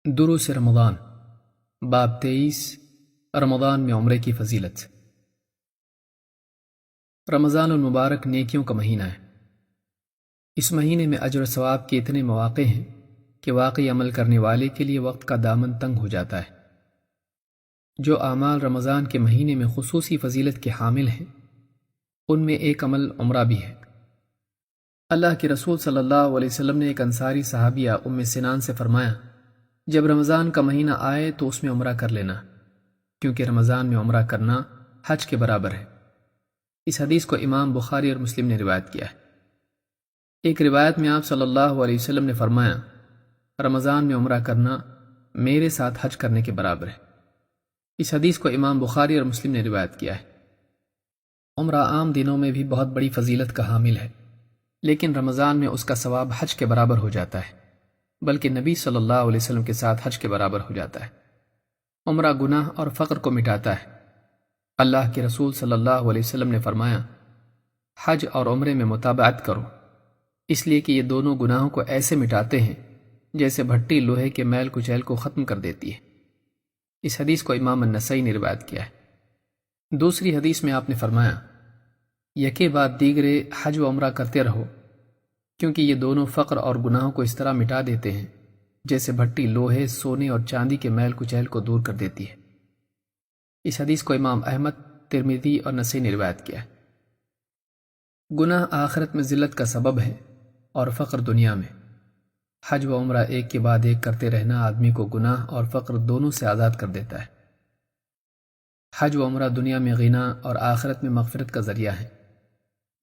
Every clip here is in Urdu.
دروس رمضان باب 23 رمضان میں عمرے کی فضیلت۔ رمضان المبارک نیکیوں کا مہینہ ہے۔ اس مہینے میں اجر و ثواب کے اتنے مواقع ہیں کہ واقعی عمل کرنے والے کے لیے وقت کا دامن تنگ ہو جاتا ہے۔ جو اعمال رمضان کے مہینے میں خصوصی فضیلت کے حامل ہیں ان میں ایک عمل عمرہ بھی ہے۔ اللہ کے رسول صلی اللہ علیہ وسلم نے ایک انصاری صحابیہ ام سنان سے فرمایا، جب رمضان کا مہینہ آئے تو اس میں عمرہ کر لینا، کیونکہ رمضان میں عمرہ کرنا حج کے برابر ہے۔ اس حدیث کو امام بخاری اور مسلم نے روایت کیا ہے۔ ایک روایت میں آپ صلی اللہ علیہ وسلم نے فرمایا، رمضان میں عمرہ کرنا میرے ساتھ حج کرنے کے برابر ہے۔ اس حدیث کو امام بخاری اور مسلم نے روایت کیا ہے۔ عمرہ عام دنوں میں بھی بہت بڑی فضیلت کا حامل ہے، لیکن رمضان میں اس کا ثواب حج کے برابر ہو جاتا ہے، بلکہ نبی صلی اللہ علیہ وسلم کے ساتھ حج کے برابر ہو جاتا ہے۔ عمرہ گناہ اور فقر کو مٹاتا ہے۔ اللہ کے رسول صلی اللہ علیہ وسلم نے فرمایا، حج اور عمرے میں متابعت کرو، اس لیے کہ یہ دونوں گناہوں کو ایسے مٹاتے ہیں جیسے بھٹی لوہے کے میل کچیل کو ختم کر دیتی ہے۔ اس حدیث کو امام النسائی نے روایت کیا ہے۔ دوسری حدیث میں آپ نے فرمایا، یکے بعد دیگرے حج و عمرہ کرتے رہو، کیونکہ یہ دونوں فقر اور گناہوں کو اس طرح مٹا دیتے ہیں جیسے بھٹی لوہے، سونے اور چاندی کے میل کچیل کو دور کر دیتی ہے۔ اس حدیث کو امام احمد، ترمذی اور نسائی نے روایت کیا ہے۔ گناہ آخرت میں ذلت کا سبب ہے اور فقر دنیا میں۔ حج و عمرہ ایک کے بعد ایک کرتے رہنا آدمی کو گناہ اور فقر دونوں سے آزاد کر دیتا ہے۔ حج و عمرہ دنیا میں غنا اور آخرت میں مغفرت کا ذریعہ ہے۔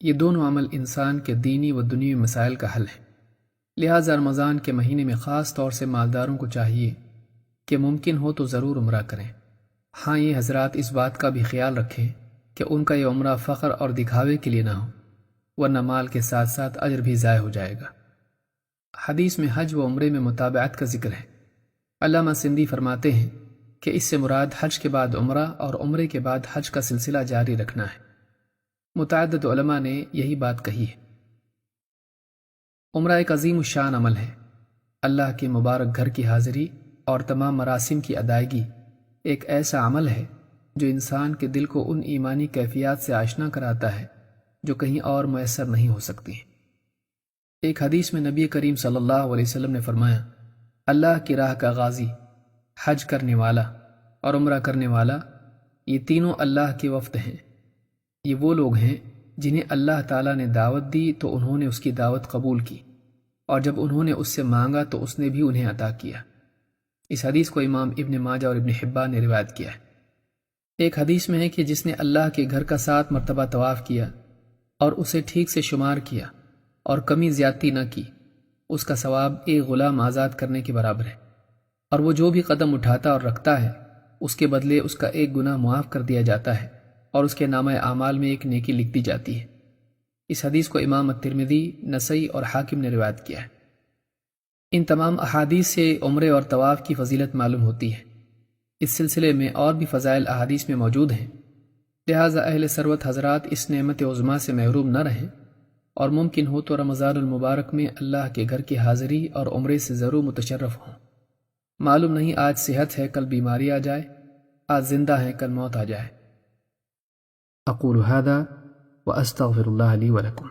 یہ دونوں عمل انسان کے دینی و دنیوی مسائل کا حل ہے۔ لہٰذا رمضان کے مہینے میں خاص طور سے مالداروں کو چاہیے کہ ممکن ہو تو ضرور عمرہ کریں۔ ہاں، یہ حضرات اس بات کا بھی خیال رکھیں کہ ان کا یہ عمرہ فخر اور دکھاوے کے لیے نہ ہو، ورنہ مال کے ساتھ ساتھ اجر بھی ضائع ہو جائے گا۔ حدیث میں حج و عمرے میں متابعت کا ذکر ہے۔ علامہ سندھی فرماتے ہیں کہ اس سے مراد حج کے بعد عمرہ اور عمرے کے بعد حج کا سلسلہ جاری رکھنا ہے۔ متعدد علماء نے یہی بات کہی ہے۔ عمرہ ایک عظیم الشان عمل ہے۔ اللہ کے مبارک گھر کی حاضری اور تمام مراسم کی ادائیگی ایک ایسا عمل ہے جو انسان کے دل کو ان ایمانی کیفیات سے آشنا کراتا ہے جو کہیں اور میسر نہیں ہو سکتی۔ ایک حدیث میں نبی کریم صلی اللہ علیہ وسلم نے فرمایا، اللہ کی راہ کا غازی، حج کرنے والا اور عمرہ کرنے والا، یہ تینوں اللہ کے وفد ہیں۔ یہ وہ لوگ ہیں جنہیں اللہ تعالیٰ نے دعوت دی تو انہوں نے اس کی دعوت قبول کی، اور جب انہوں نے اس سے مانگا تو اس نے بھی انہیں عطا کیا۔ اس حدیث کو امام ابن ماجہ اور ابن حبان نے روایت کیا ہے۔ ایک حدیث میں ہے کہ جس نے اللہ کے گھر کا 7 مرتبہ طواف کیا اور اسے ٹھیک سے شمار کیا اور کمی زیادتی نہ کی، اس کا ثواب ایک غلام آزاد کرنے کے برابر ہے، اور وہ جو بھی قدم اٹھاتا اور رکھتا ہے اس کے بدلے اس کا ایک گناہ معاف کر دیا جاتا ہے اور اس کے نامہ اعمال میں ایک نیکی لکھ دی جاتی ہے۔ اس حدیث کو امام ترمذی، نسائی اور حاکم نے روایت کیا ہے۔ ان تمام احادیث سے عمرے اور طواف کی فضیلت معلوم ہوتی ہے۔ اس سلسلے میں اور بھی فضائل احادیث میں موجود ہیں، لہٰذا اہل ثروت حضرات اس نعمت عظمیٰ سے محروم نہ رہیں، اور ممکن ہو تو رمضان المبارک میں اللہ کے گھر کی حاضری اور عمرے سے ضرور متشرف ہوں۔ معلوم نہیں آج صحت ہے کل بیماری آ جائے، آج زندہ ہے کل موت آ جائے۔ اقول هذا واستغفر الله لي ولكم۔